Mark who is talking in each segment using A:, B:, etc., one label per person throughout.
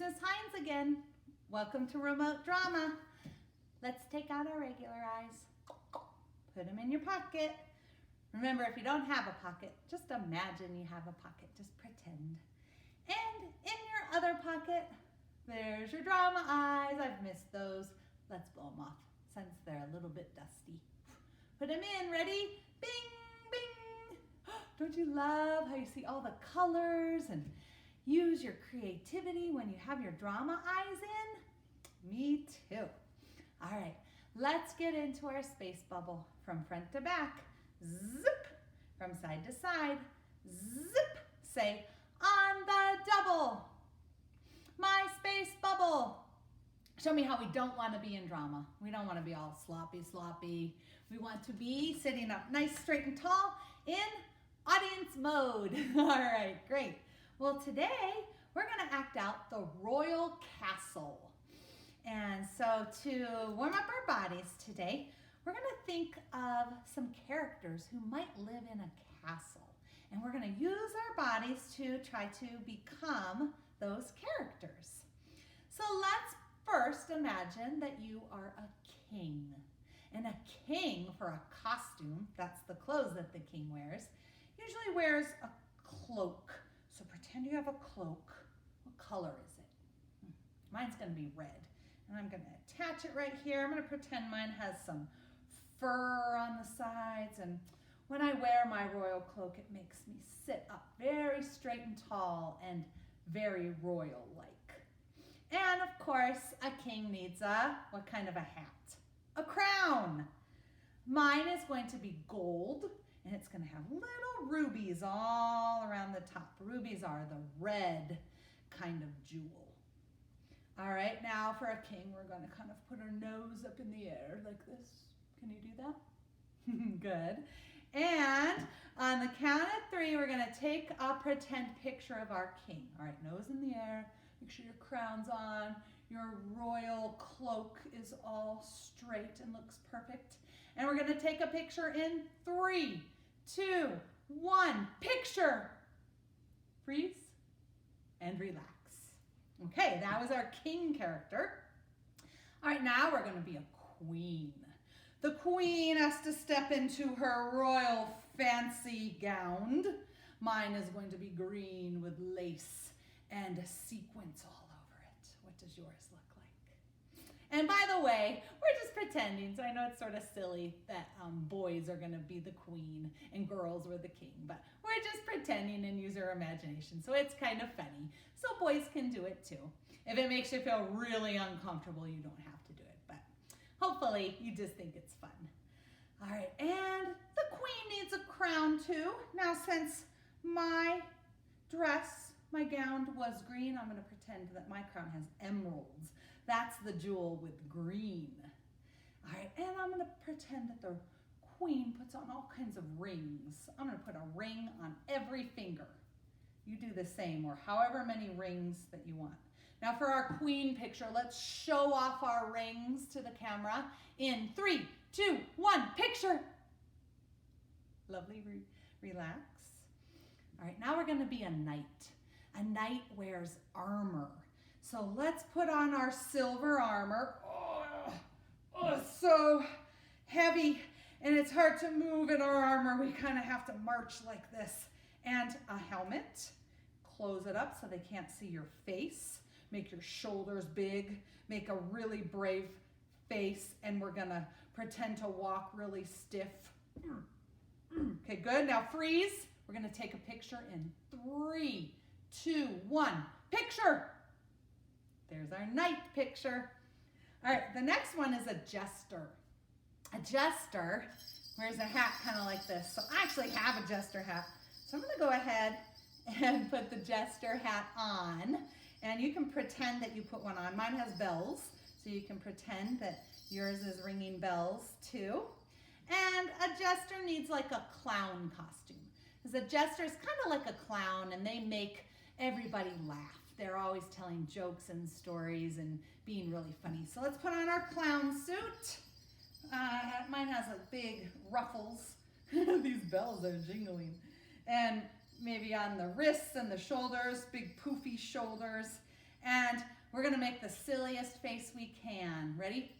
A: It's Miss Hines again. Welcome to Remote Drama. Let's take out our regular eyes. Put them in your pocket. Remember, if you don't have a pocket, just imagine you have a pocket. Just pretend. And in your other pocket, there's your drama eyes. I've missed those. Let's blow them off since they're a little bit dusty. Put them in. Ready? Bing, bing. Don't you love how you see all the colors and use your creativity when you have your drama eyes in? Me too. All right, let's get into our space bubble from front to back. Zip, from side to side. Zip, say on the double. My space bubble. Show me how we don't want to be in drama. We don't want to be all sloppy. We want to be sitting up nice, straight, and tall in audience mode. All right, great. Well, today we're going to act out the royal castle. And so to warm up our bodies today, we're going to think of some characters who might live in a castle. And we're going to use our bodies to try to become those characters. So let's first imagine that you are a king. And a king, for a costume, that's the clothes that the king wears, usually wears a cloak. So pretend you have a cloak. What color is it? Mine's going to be red. And I'm going to attach it right here. I'm going to pretend mine has some fur on the sides. And when I wear my royal cloak, it makes me sit up very straight and tall and very royal-like. And of course, a king needs what kind of a hat? A crown. Mine is going to be gold. And it's going to have little rubies all around the top. Rubies are the red kind of jewel. All right, now for a king, we're going to kind of put our nose up in the air like this. Can you do that? Good. And on the count of 3, we're going to take a pretend picture of our king. All right, nose in the air. Make sure your crown's on. Your royal cloak is all straight and looks perfect. And we're going to take a picture in 3, 2, 1. Picture. Freeze and relax. Okay, that was our king character. All right, now we're going to be a queen. The queen has to step into her royal fancy gown. Mine is going to be green with lace and a sequins all over it. What does yours look like? And by the way, we're just pretending, so I know it's sort of silly that boys are going to be the queen and girls were the king, but we're just pretending and use our imagination, so it's kind of funny. So boys can do it too. If it makes you feel really uncomfortable, you don't have to do it, but hopefully you just think it's fun. All right, and the queen needs a crown too. Now, since my dress, my gown was green, I'm going to pretend that my crown has emeralds. That's the jewel with green. All right, and I'm going to pretend that the queen puts on all kinds of rings. I'm going to put a ring on every finger. You do the same, or however many rings that you want. Now for our queen picture, let's show off our rings to the camera in 3, 2, 1, picture. Lovely, relax. All right, now we're going to be a knight. A knight wears armor. So let's put on our silver armor. Oh, it's so heavy and it's hard to move in our armor. We kind of have to march like this. And a helmet. Close it up so they can't see your face. Make your shoulders big. Make a really brave face. And we're going to pretend to walk really stiff. Okay, good. Now freeze. We're going to take a picture in 3, 2, 1. Picture. There's our knight picture. All right, the next one is a jester. A jester wears a hat kind of like this. So I actually have a jester hat. So I'm going to go ahead and put the jester hat on. And you can pretend that you put one on. Mine has bells, so you can pretend that yours is ringing bells too. And a jester needs like a clown costume. Because a jester is kind of like a clown, and they make everybody laugh. They're always telling jokes and stories and being really funny. So let's put on our clown suit. Mine has like big ruffles. These bells are jingling. And maybe on the wrists and the shoulders, big poofy shoulders. And we're gonna make the silliest face we can. Ready?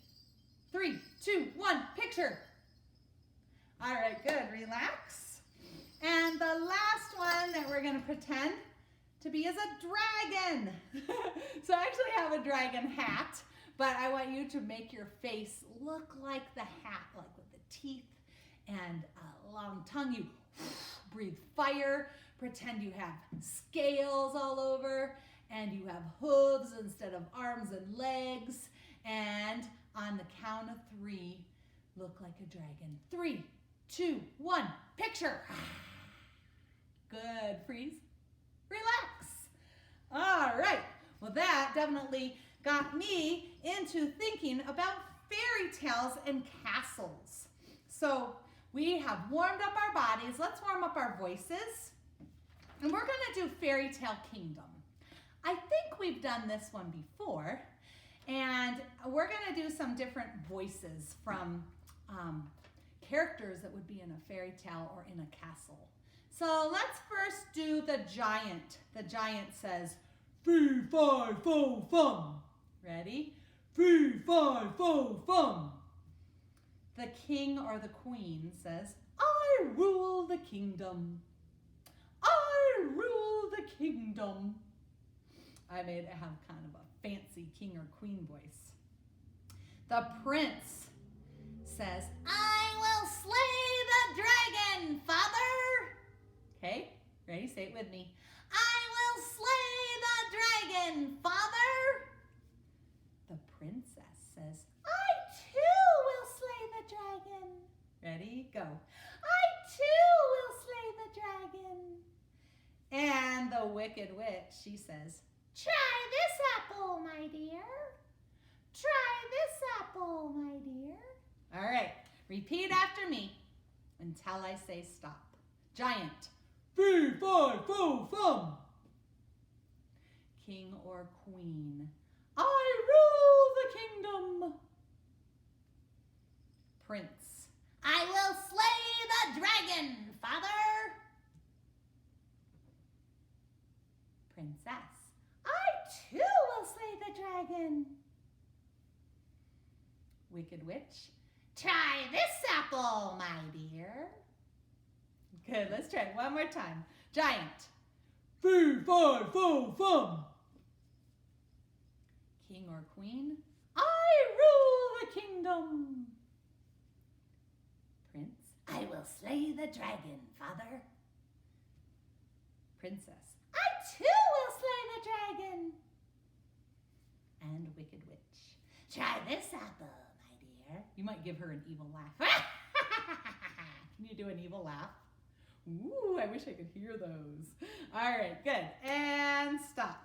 A: 3, 2, 1, picture. All right, good, relax. And the last one that we're gonna pretend to be is a dragon. So I actually have a dragon hat, but I want you to make your face look like the hat, like with the teeth and a long tongue. You breathe fire, pretend you have scales all over, and you have hooves instead of arms and legs. And on the count of 3, look like a dragon. 3, 2, 1, picture. Good, freeze, relax. All right, well that definitely got me into thinking about fairy tales and castles. So we have warmed up our bodies, let's warm up our voices. And we're gonna do Fairy Tale Kingdom. I think we've done this one before, and we're gonna do some different voices from characters that would be in a fairy tale or in a castle. So let's first do the giant. The giant says, fee, fi, fo, fum. Ready? Fee, fi, fo, fum. The king or the queen says, I rule the kingdom. I rule the kingdom. I have kind of a fancy king or queen voice. The prince says, I will slay the dragon, father. Okay, ready? Say it with me. I will slay the dragon, father. The princess says, I too will slay the dragon. Ready? Go. I too will slay the dragon. And the wicked witch, she says, try this apple, my dear. Try this apple, my dear. All right, repeat after me until I say stop. Giant. Fee, fi, fo, fum. King or queen. I rule the kingdom. Prince. I will slay the dragon, father. Princess. I too will slay the dragon. Wicked witch. Try this apple, my dear. Good, let's try it one more time. Giant. Fee, fi, fo, fum. King or queen. I rule the kingdom. Prince. I will slay the dragon, father. Princess. I too will slay the dragon. And wicked witch. Try this apple, my dear. You might give her an evil laugh. Can you do an evil laugh? Ooh, I wish I could hear those. All right, good. And stop.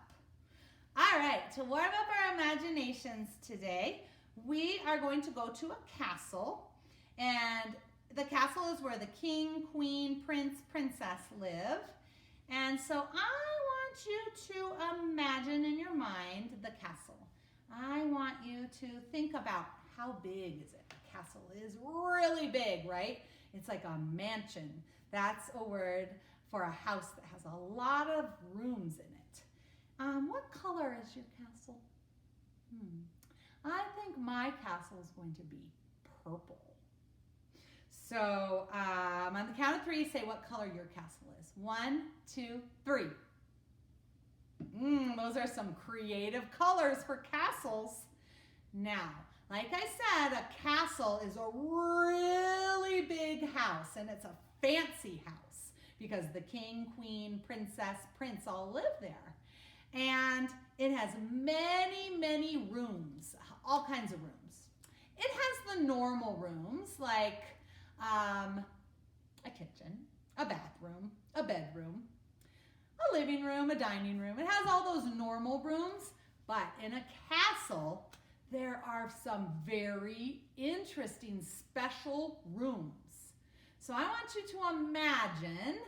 A: All right, to warm up our imaginations today, we are going to go to a castle. And the castle is where the king, queen, prince, princess live. And so I want you to imagine in your mind the castle. I want you to think about how big is it. A castle is really big, right? It's like a mansion. That's a word for a house that has a lot of rooms in it. What color is your castle? I think my castle is going to be purple. So on the count of 3, say what color your castle is. 1, 2, 3. Those are some creative colors for castles. Now, like I said, a castle is a really big house, and it's a fancy house because the king, queen, princess, prince all live there. And it has many, many rooms, all kinds of rooms. It has the normal rooms like a kitchen, a bathroom, a bedroom, a living room, a dining room. It has all those normal rooms, but in a castle, there are some very interesting special rooms. So I want you to imagine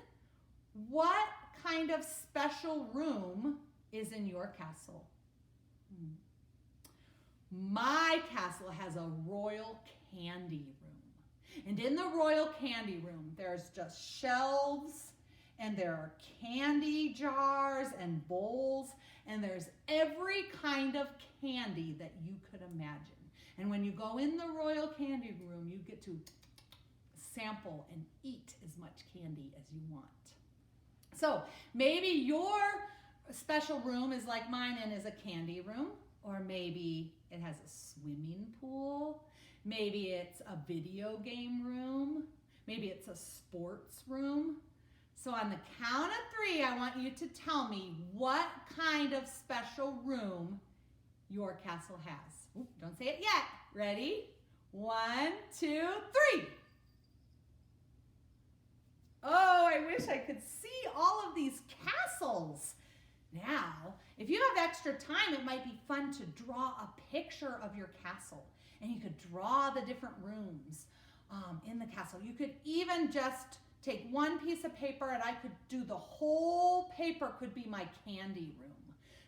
A: what kind of special room is in your castle. My castle has a royal candy room. And in the royal candy room, there's just shelves and there are candy jars and bowls, and there's every kind of candy that you could imagine. And when you go in the royal candy room, you get to sample and eat as much candy as you want. So maybe your special room is like mine and is a candy room, or maybe it has a swimming pool. Maybe it's a video game room. Maybe it's a sports room. So on the count of 3, I want you to tell me what kind of special room your castle has. Ooh, don't say it yet. Ready? 1, 2, 3. Oh, I wish I could see all of these castles. Now, if you have extra time, it might be fun to draw a picture of your castle. And you could draw the different rooms in the castle. You could even just take one piece of paper and I could do the whole paper could be my candy room.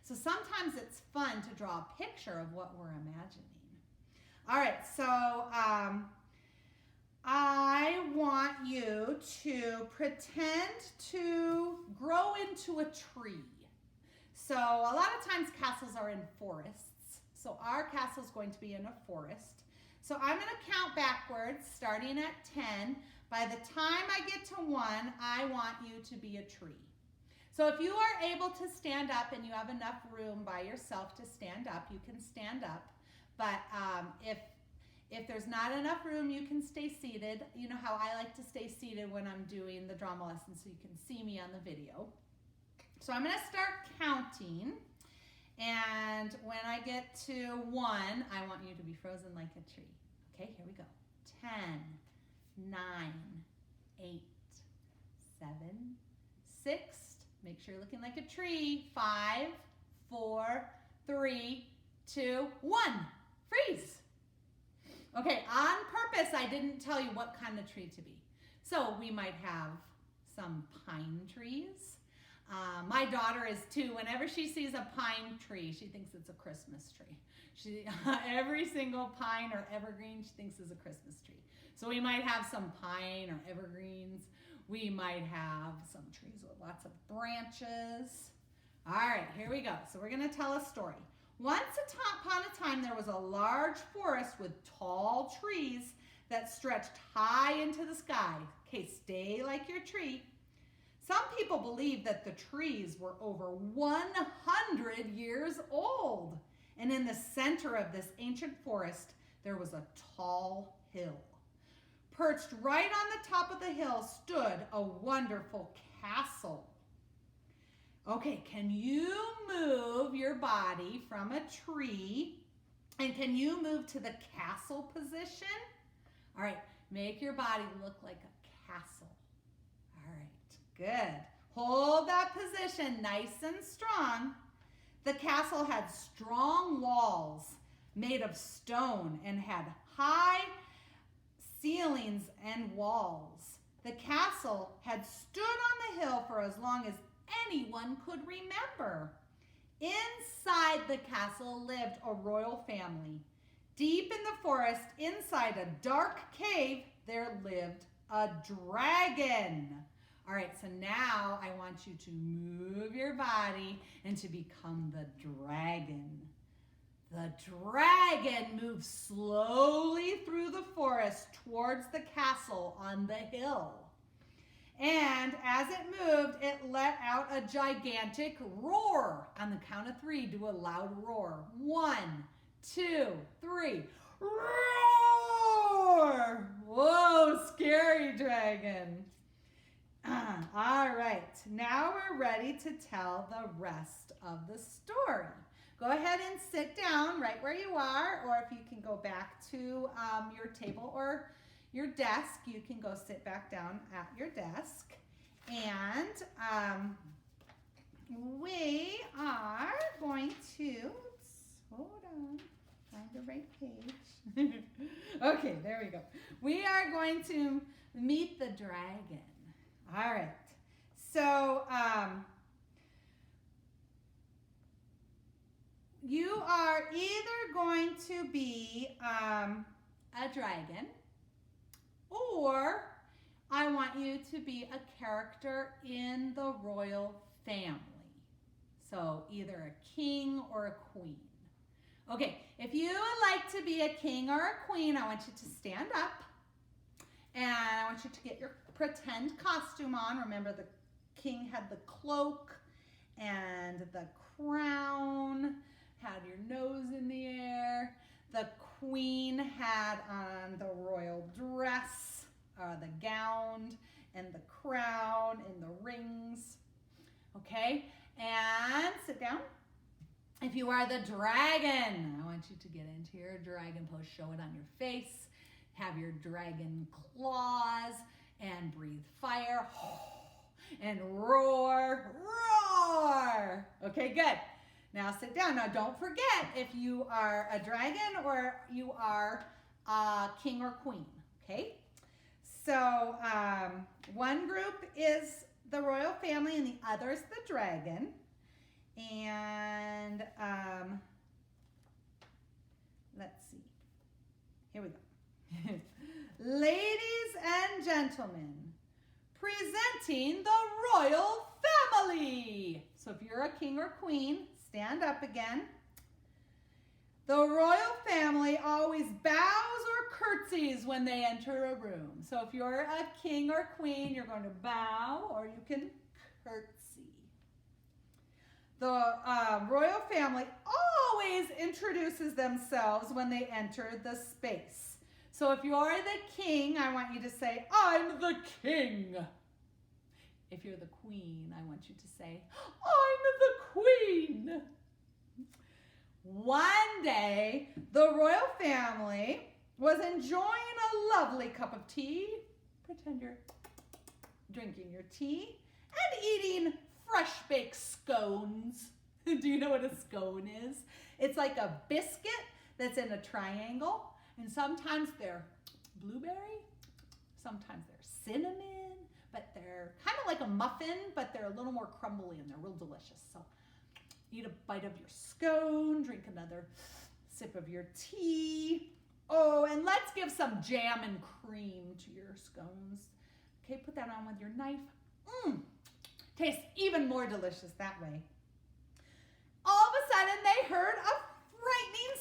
A: So sometimes it's fun to draw a picture of what we're imagining. All right, so I want you to pretend to grow into a tree. So a lot of times castles are in forests. So our castle is going to be in a forest. So I'm going to count backwards, starting at 10. By the time I get to 1, I want you to be a tree. So if you are able to stand up and you have enough room by yourself to stand up, you can stand up. But if there's not enough room, you can stay seated. You know how I like to stay seated when I'm doing the drama lesson so you can see me on the video. So I'm going to start counting. And when I get to 1, I want you to be frozen like a tree. Okay, here we go. 10, 9, 8, 7, 6. Make sure you're looking like a tree. 5, 4, 3, 2, 1. Freeze. Okay, on purpose, I didn't tell you what kind of tree to be. So we might have some pine trees. My daughter is too. Whenever she sees a pine tree, she thinks it's a Christmas tree. Every single pine or evergreen she thinks is a Christmas tree. So we might have some pine or evergreens. We might have some trees with lots of branches. All right, here we go. So we're going to tell a story. Once upon a time, there was a large forest with tall trees that stretched high into the sky. Okay, stay like your tree. Some people believe that the trees were over 100 years old. And in the center of this ancient forest, there was a tall hill. Perched right on the top of the hill stood a wonderful castle. Okay, can you move your body from a tree? And can you move to the castle position? All right, make your body look like a castle. All right, good. Hold that position nice and strong. The castle had strong walls made of stone and had high ceilings and walls. The castle had stood on the hill for as long as anyone could remember. Inside the castle lived a royal family. Deep in the forest, inside a dark cave, there lived a dragon. All right, so now I want you to move your body and to become the dragon. The dragon moved slowly through the forest towards the castle on the hill. And as it moved, it let out a gigantic roar. On the count of 3, do a loud roar. 1, 2, 3. Roar! Whoa, scary dragon. All right, now we're ready to tell the rest of the story. Go ahead and sit down right where you are, or if you can go back to your table or your desk, you can go sit back down at your desk. And we are going to, hold on, find the right page. Okay, there we go. We are going to meet the dragon. All right, so you are either going to be a dragon, or I want you to be a character in the royal family. So either a king or a queen. Okay, if you would like to be a king or a queen, I want you to stand up. And I want you to get your pretend costume on. Remember, the king had the cloak and the crown, had your nose in the air. The queen had on the royal dress, the gown, and the crown, and the rings. Okay, and sit down. If you are the dragon, I want you to get into your dragon pose. Show it on your face. Have your dragon claws and breathe fire and roar, roar. Okay, good. Now sit down. Now don't forget if you are a dragon or you are a king or queen, okay? So one group is the royal family and the other is the dragon. And let's see. Here we go. Ladies and gentlemen, presenting the royal family. So if you're a king or queen, stand up again. The royal family always bows or curtsies when they enter a room. So if you're a king or queen, you're going to bow or you can curtsy. The royal family always introduces themselves when they enter the space. So if you're the king, I want you to say, "I'm the king." If you're the queen, I want you to say, "I'm the queen." One day, the royal family was enjoying a lovely cup of tea. Pretend you're drinking your tea and eating fresh baked scones. Do you know what a scone is? It's like a biscuit that's in a triangle, and sometimes they're blueberry, sometimes they're cinnamon, but they're kind of like a muffin, but they're a little more crumbly and they're real delicious. So eat a bite of your scone, drink another sip of your tea. Oh, and let's give some jam and cream to your scones. Okay, put that on with your knife. Tastes even more delicious that way. All of a sudden, they heard a frightening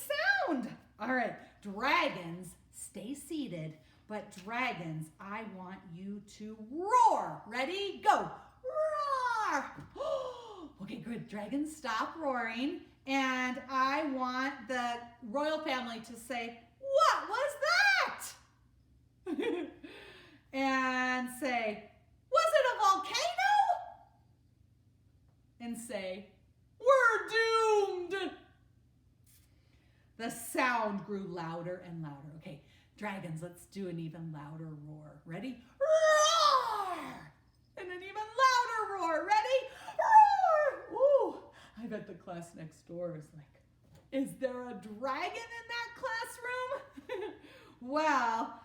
A: sound. All right, dragons, stay seated. But dragons, I want you to roar. Ready? Go. Roar. Okay, good. Dragons, stop roaring. And I want the royal family to say, "What was that?" And say, "Was it a volcano?" And say, "We're doomed." The sound grew louder and louder. Okay, dragons, let's do an even louder roar. Ready? Roar! And an even louder roar. Ready? Roar! Ooh, I bet the class next door is like, is there a dragon in that classroom? Well,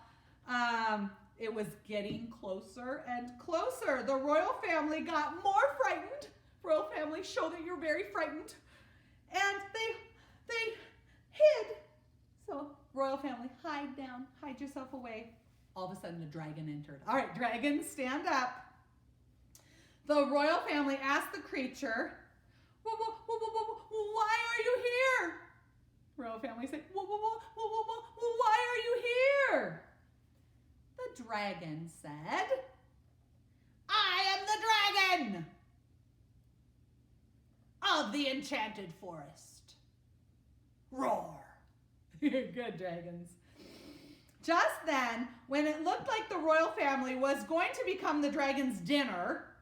A: it was getting closer and closer. The royal family got more frightened. Royal family, show that you're very frightened. And they hid. So royal family, hide down, hide yourself away. All of a sudden the dragon entered. All right, dragon, stand up. The royal family asked the creature, "Why are you here?" Royal family said, "Why are you here?" The dragon said, "I am the dragon of the enchanted forest." Roar. Good, dragons. Just then, when it looked like the royal family was going to become the dragon's dinner,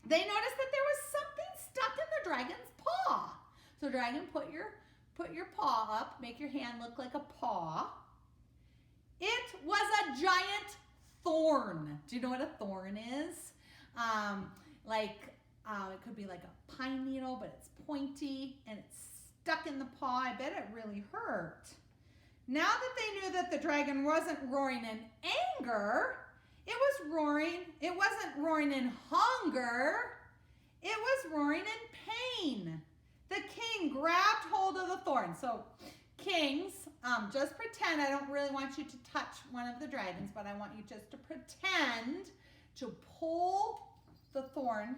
A: they noticed that there was something stuck in the dragon's paw. So dragon, put your paw up, make your hand look like a paw. It was a giant thorn. Do you know what a thorn is? It could be like a pine needle, but it's pointy and it's stuck in the paw. I bet it really hurt. Now that they knew that the dragon wasn't roaring in anger, it wasn't roaring in hunger, it was roaring in pain. The king grabbed hold of the thorn. So kings, just pretend, I don't really want you to touch one of the dragons, but I want you just to pretend to pull the thorn.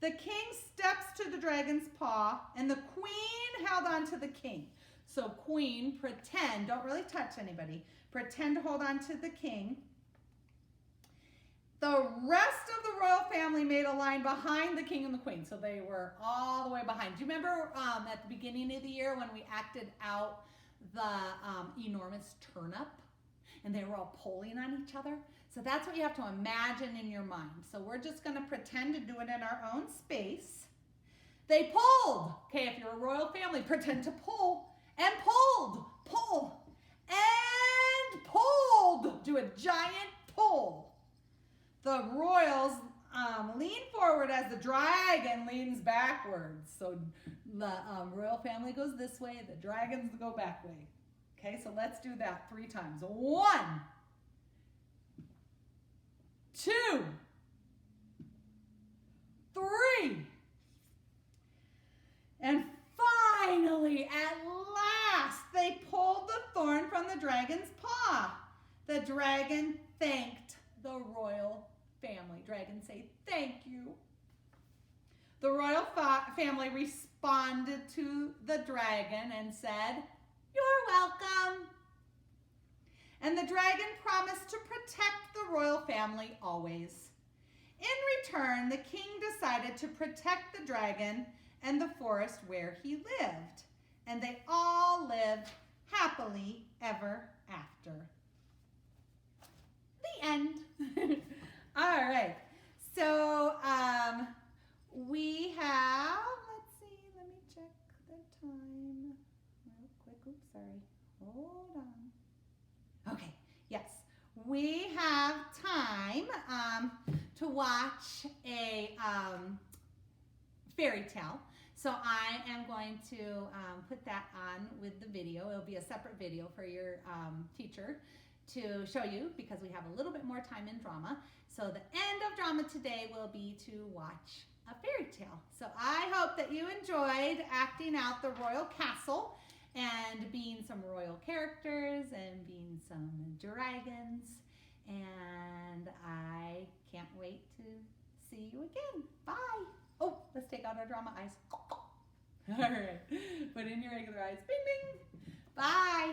A: The king steps to the dragon's paw, and the queen held on to the king. So queen, pretend, don't really touch anybody. Pretend to hold on to the king. The rest of the royal family made a line behind the king and the queen. So they were all the way behind. Do you remember at the beginning of the year when we acted out the enormous turnip? And they were all pulling on each other? So that's what you have to imagine in your mind. So we're just going to pretend to do it in our own space. They pulled. Okay, if you're a royal family, pretend to pull. And pulled. Pull. And pulled. Do a giant pull. The royals lean forward as the dragon leans backwards. So the royal family goes this way, the dragons go back way. Okay, so let's do that 3 times. 1, 2, 3. And finally, at last, they pulled the thorn from the dragon's paw. The dragon thanked the royal family. Dragons say, thank you. The royal family responded to the dragon and said, you're welcome. And the dragon promised to protect the royal family always. In return, the king decided to protect the dragon and the forest where he lived. And they all lived happily ever after. The end. All right. So we have, let's see, let me check the time real quick. Oops, sorry. Hold on. Okay, yes. We have time to watch a fairy tale. So I am going to put that on with the video. It'll be a separate video for your teacher to show you because we have a little bit more time in drama. So the end of drama today will be to watch a fairy tale. So I hope that you enjoyed acting out the royal castle and being some royal characters and being some dragons. And I can't wait to see you again. Bye. Oh, let's take out our drama eyes. All right. Put in your regular eyes. Bing, bing. Bye.